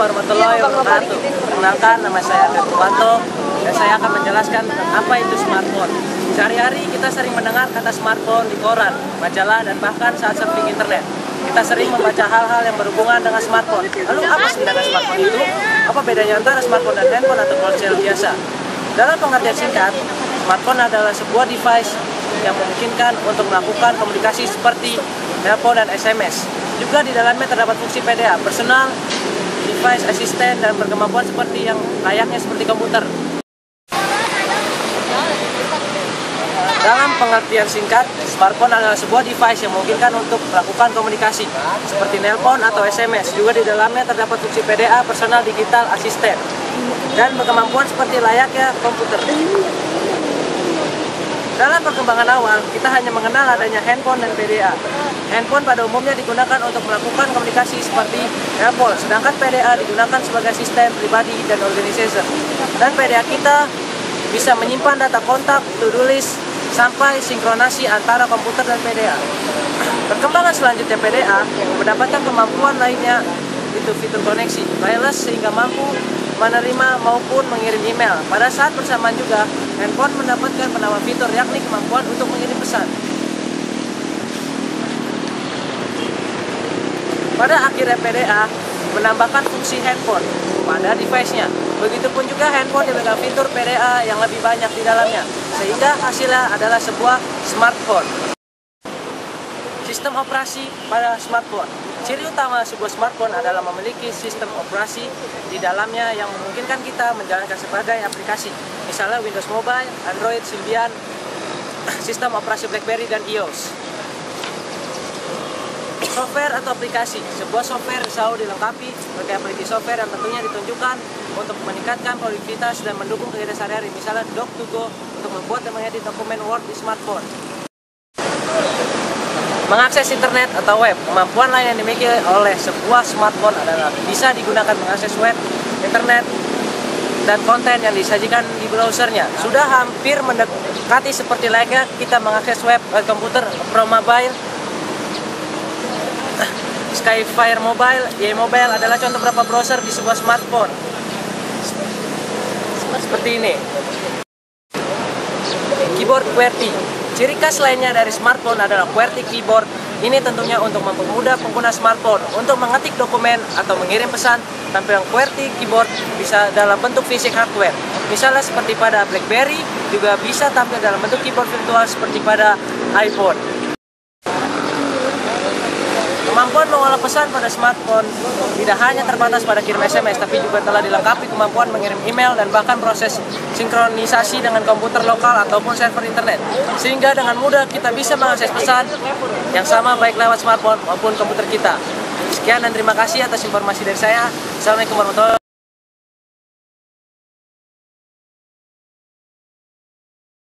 warahmatullahi wabarakatuh. Perkenalkan, nama saya Andrea Purwanto dan saya akan menjelaskan apa itu smartphone. Sehari-hari kita sering mendengar kata smartphone di koran, majalah, dan bahkan saat surfing internet. Kita sering membaca hal-hal yang berhubungan dengan smartphone. Lalu apa sebenarnya smartphone itu? Apa bedanya antara smartphone dan handphone atau ponsel biasa? Dalam pengertian singkat, smartphone adalah sebuah device yang memungkinkan untuk melakukan komunikasi seperti telepon dan SMS. Juga di dalamnya terdapat fungsi PDA, personal device assistant, dan berkemampuan seperti yang layaknya seperti komputer. Dalam pengertian singkat, smartphone adalah sebuah device yang memungkinkan untuk melakukan komunikasi seperti nelpon atau SMS. Juga di dalamnya terdapat fungsi PDA, personal digital assistant, dan berkemampuan seperti layaknya komputer. Dalam perkembangan awal, kita hanya mengenal adanya handphone dan PDA. Handphone pada umumnya digunakan untuk melakukan komunikasi seperti telepon, sedangkan PDA digunakan sebagai sistem pribadi dan organizer. Dan PDA kita bisa menyimpan data kontak, to-do list, sampai sinkronasi antara komputer dan PDA. Perkembangan selanjutnya PDA mendapatkan kemampuan lainnya, itu fitur koneksi, wireless, sehingga mampu menerima maupun mengirim email. Pada saat bersamaan juga, handphone mendapatkan penambah fitur, yakni kemampuan untuk mengirim pesan. Pada akhirnya PDA menambahkan fungsi handphone pada device-nya. Begitupun juga handphone dengan fitur PDA yang lebih banyak di dalamnya, sehingga hasilnya adalah sebuah smartphone. Sistem operasi pada smartphone. Ciri utama sebuah smartphone adalah memiliki sistem operasi di dalamnya yang memungkinkan kita menjalankan sebagai aplikasi, misalnya Windows Mobile, Android, Symbian, sistem operasi BlackBerry, dan iOS. Software atau aplikasi. Sebuah software selalu dilengkapi berbagai aplikasi software yang tentunya ditunjukkan untuk meningkatkan produktivitas dan mendukung kegiatan sehari-hari, misalnya Doc2Go untuk membuat dan mengedit dokumen Word di smartphone. Mengakses internet atau web. Kemampuan lain yang dimiliki oleh sebuah smartphone adalah bisa digunakan mengakses web, internet, dan konten yang disajikan di browsernya. Sudah hampir mendekati seperti layaknya kita mengakses web komputer. Pro Mobile, Skyfire Mobile, Y-Mobile adalah contoh beberapa browser di sebuah smartphone. Seperti ini. Keyboard QWERTY. Ciri khas lainnya dari smartphone adalah QWERTY keyboard. Ini tentunya untuk mempermudah pengguna smartphone untuk mengetik dokumen atau mengirim pesan. Tampilan QWERTY keyboard bisa dalam bentuk fisik hardware, misalnya seperti pada BlackBerry, juga bisa tampil dalam bentuk keyboard virtual seperti pada iPhone. Kemampuan mengolah pesan pada smartphone tidak hanya terbatas pada kirim SMS, tapi juga telah dilengkapi kemampuan mengirim email dan bahkan proses sinkronisasi dengan komputer lokal ataupun server internet. Sehingga dengan mudah kita bisa mengakses pesan yang sama baik lewat smartphone maupun komputer kita. Sekian dan terima kasih atas informasi dari saya. Assalamualaikum warahmatullahi wabarakatuh.